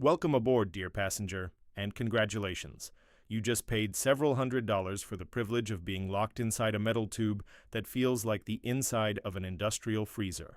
Welcome aboard, dear passenger, and congratulations. You just paid several $100s for the privilege of being locked inside a metal tube that feels like the inside of an industrial freezer.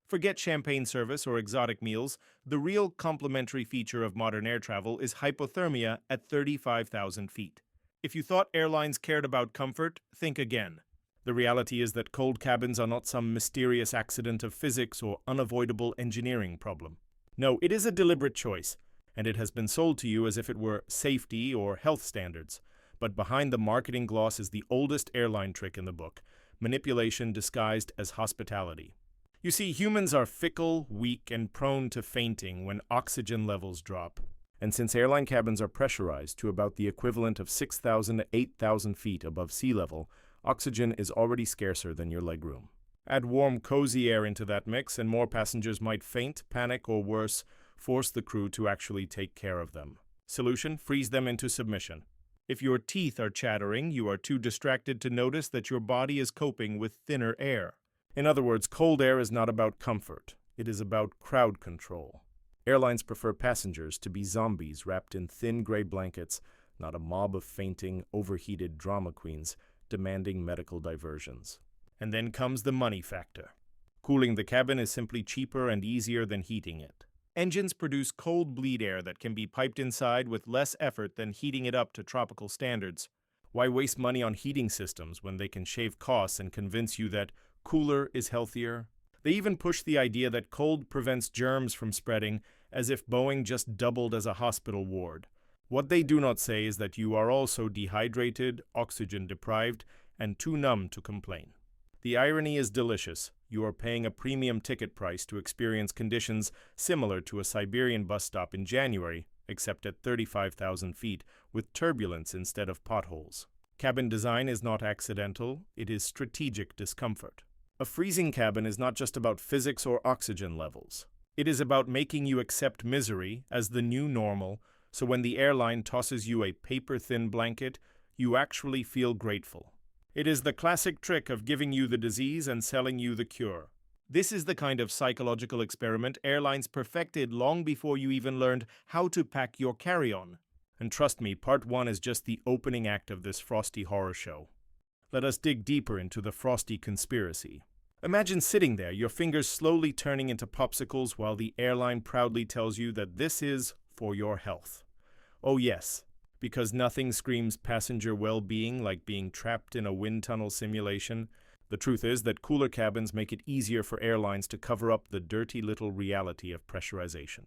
Forget champagne service or exotic meals. The real complimentary feature of modern air travel is hypothermia at 35,000 feet. If you thought airlines cared about comfort, think again. The reality is that cold cabins are not some mysterious accident of physics or unavoidable engineering problem. No, it is a deliberate choice, and it has been sold to you as if it were safety or health standards. But behind the marketing gloss is the oldest airline trick in the book, manipulation disguised as hospitality. You see, humans are fickle, weak, and prone to fainting when oxygen levels drop. And since airline cabins are pressurized to about the equivalent of 6,000 to 8,000 feet above sea level, oxygen is already scarcer than your legroom. Add warm, cozy air into that mix, and more passengers might faint, panic, or worse, force the crew to actually take care of them. Solution: freeze them into submission. If your teeth are chattering, you are too distracted to notice that your body is coping with thinner air. In other words, cold air is not about comfort. It is about crowd control. Airlines prefer passengers to be zombies wrapped in thin gray blankets, not a mob of fainting, overheated drama queens demanding medical diversions. And then comes the money factor. Cooling the cabin is simply cheaper and easier than heating it. Engines produce cold bleed air that can be piped inside with less effort than heating it up to tropical standards. Why waste money on heating systems when they can shave costs and convince you that cooler is healthier? They even push the idea that cold prevents germs from spreading, as if Boeing just doubled as a hospital ward. What they do not say is that you are also dehydrated, oxygen deprived, and too numb to complain. The irony is delicious. You are paying a premium ticket price to experience conditions similar to a Siberian bus stop in January, except at 35,000 feet, with turbulence instead of potholes. Cabin design is not accidental, it is strategic discomfort. A freezing cabin is not just about physics or oxygen levels. It is about making you accept misery as the new normal, so when the airline tosses you a paper-thin blanket, you actually feel grateful. It is the classic trick of giving you the disease and selling you the cure. This is the kind of psychological experiment airlines perfected long before you even learned how to pack your carry-on. And trust me, part 1 is just the opening act of this frosty horror show. Let us dig deeper into the frosty conspiracy. Imagine sitting there, your fingers slowly turning into popsicles while the airline proudly tells you that this is for your health. Oh yes, because nothing screams passenger well-being like being trapped in a wind tunnel simulation. The truth is that cooler cabins make it easier for airlines to cover up the dirty little reality of pressurization.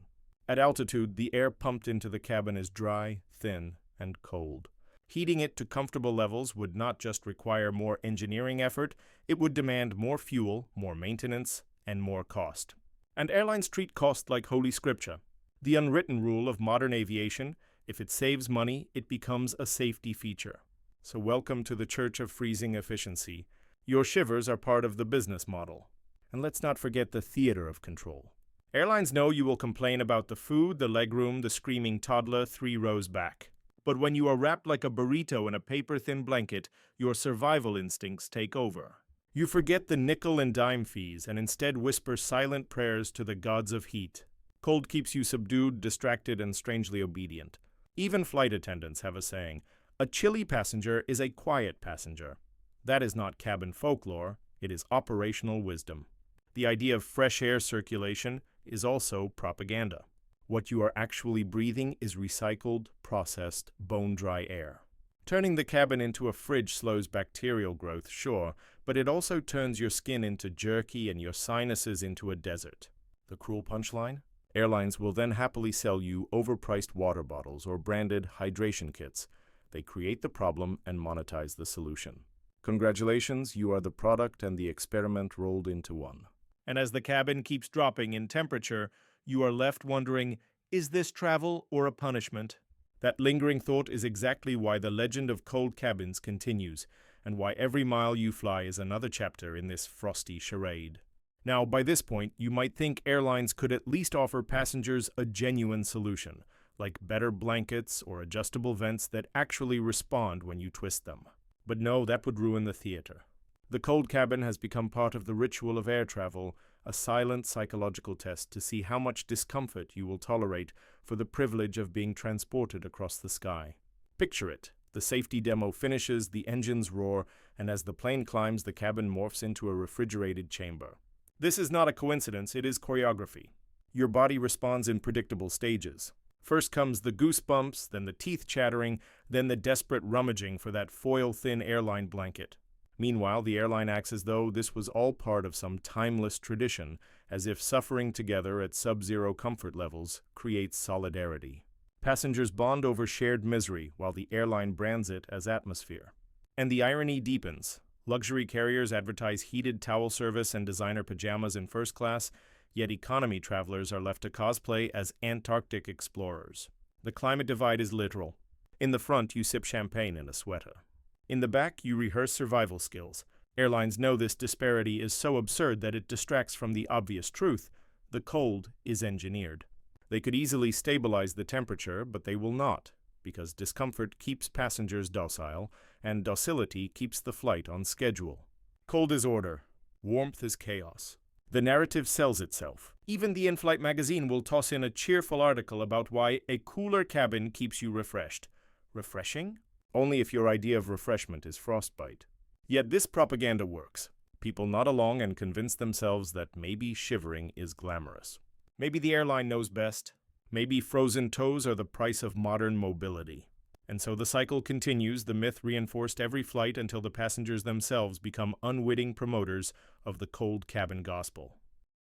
At altitude, the air pumped into the cabin is dry, thin, and cold. Heating it to comfortable levels would not just require more engineering effort, it would demand more fuel, more maintenance, and more cost. And airlines treat cost like holy scripture. The unwritten rule of modern aviation: if it saves money, it becomes a safety feature. So welcome to the Church of Freezing Efficiency. Your shivers are part of the business model. And let's not forget the theater of control. Airlines know you will complain about the food, the legroom, the screaming toddler 3 rows back. But when you are wrapped like a burrito in a paper-thin blanket, your survival instincts take over. You forget the nickel and dime fees and instead whisper silent prayers to the gods of heat. Cold keeps you subdued, distracted, and strangely obedient. Even flight attendants have a saying: a chilly passenger is a quiet passenger. That is not cabin folklore, it is operational wisdom. The idea of fresh air circulation is also propaganda. What you are actually breathing is recycled, processed, bone-dry air. Turning the cabin into a fridge slows bacterial growth, sure, but it also turns your skin into jerky and your sinuses into a desert. The cruel punchline? Airlines will then happily sell you overpriced water bottles or branded hydration kits. They create the problem and monetize the solution. Congratulations, you are the product and the experiment rolled into one. And as the cabin keeps dropping in temperature, you are left wondering, is this travel or a punishment? That lingering thought is exactly why the legend of cold cabins continues, and why every mile you fly is another chapter in this frosty charade. Now, by this point, you might think airlines could at least offer passengers a genuine solution, like better blankets or adjustable vents that actually respond when you twist them. But no, that would ruin the theater. The cold cabin has become part of the ritual of air travel, a silent psychological test to see how much discomfort you will tolerate for the privilege of being transported across the sky. Picture it. The safety demo finishes, the engines roar, and as the plane climbs, the cabin morphs into a refrigerated chamber. This is not a coincidence, it is choreography. Your body responds in predictable stages. First comes the goosebumps, then the teeth chattering, then the desperate rummaging for that foil-thin airline blanket. Meanwhile, the airline acts as though this was all part of some timeless tradition, as if suffering together at sub-zero comfort levels creates solidarity. Passengers bond over shared misery, while the airline brands it as atmosphere. And the irony deepens. Luxury carriers advertise heated towel service and designer pajamas in first class, yet economy travelers are left to cosplay as Antarctic explorers. The climate divide is literal. In the front, you sip champagne in a sweater. In the back, you rehearse survival skills. Airlines know this disparity is so absurd that it distracts from the obvious truth: the cold is engineered. They could easily stabilize the temperature, but they will not, because discomfort keeps passengers docile, and docility keeps the flight on schedule. Cold is order. Warmth is chaos. The narrative sells itself. Even the in-flight magazine will toss in a cheerful article about why a cooler cabin keeps you refreshed. Refreshing? Only if your idea of refreshment is frostbite. Yet this propaganda works. People nod along and convince themselves that maybe shivering is glamorous. Maybe the airline knows best. Maybe frozen toes are the price of modern mobility. And so the cycle continues, the myth reinforced every flight until the passengers themselves become unwitting promoters of the cold cabin gospel.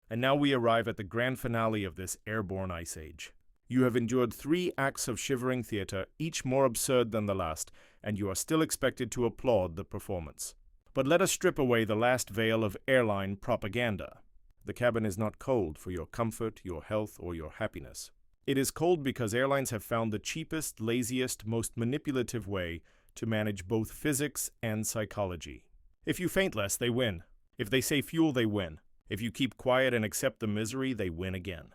And now we arrive at the grand finale of this airborne ice age. You have endured 3 acts of shivering theater, each more absurd than the last, and you are still expected to applaud the performance. But let us strip away the last veil of airline propaganda. The cabin is not cold for your comfort, your health, or your happiness. It is cold because airlines have found the cheapest, laziest, most manipulative way to manage both physics and psychology. If you faint less, they win. If they save fuel, they win. If you keep quiet and accept the misery, they win again.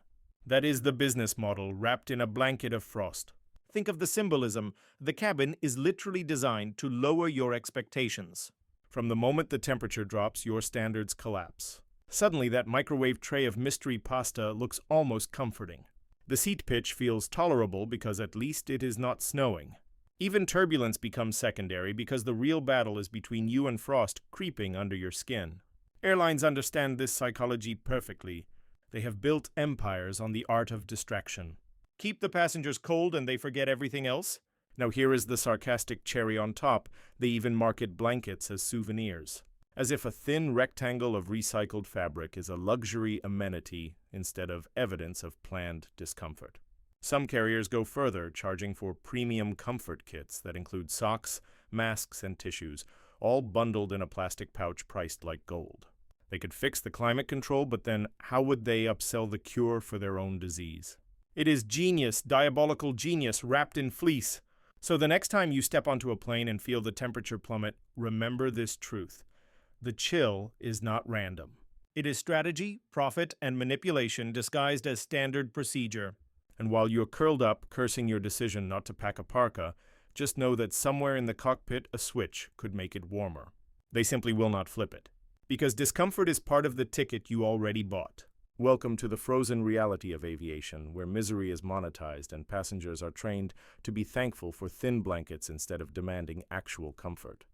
That is the business model wrapped in a blanket of frost. Think of the symbolism. The cabin is literally designed to lower your expectations. From the moment the temperature drops, your standards collapse. Suddenly, that microwave tray of mystery pasta looks almost comforting. The seat pitch feels tolerable because at least it is not snowing. Even turbulence becomes secondary because the real battle is between you and frost creeping under your skin. Airlines understand this psychology perfectly. They have built empires on the art of distraction. Keep the passengers cold and they forget everything else? Now here is the sarcastic cherry on top. They even market blankets as souvenirs, as if a thin rectangle of recycled fabric is a luxury amenity instead of evidence of planned discomfort. Some carriers go further, charging for premium comfort kits that include socks, masks, and tissues, all bundled in a plastic pouch priced like gold. They could fix the climate control, but then how would they upsell the cure for their own disease? It is genius, diabolical genius wrapped in fleece. So the next time you step onto a plane and feel the temperature plummet, remember this truth. The chill is not random. It is strategy, profit, and manipulation disguised as standard procedure. And while you're curled up, cursing your decision not to pack a parka, just know that somewhere in the cockpit a switch could make it warmer. They simply will not flip it. Because discomfort is part of the ticket you already bought. Welcome to the frozen reality of aviation, where misery is monetized and passengers are trained to be thankful for thin blankets instead of demanding actual comfort.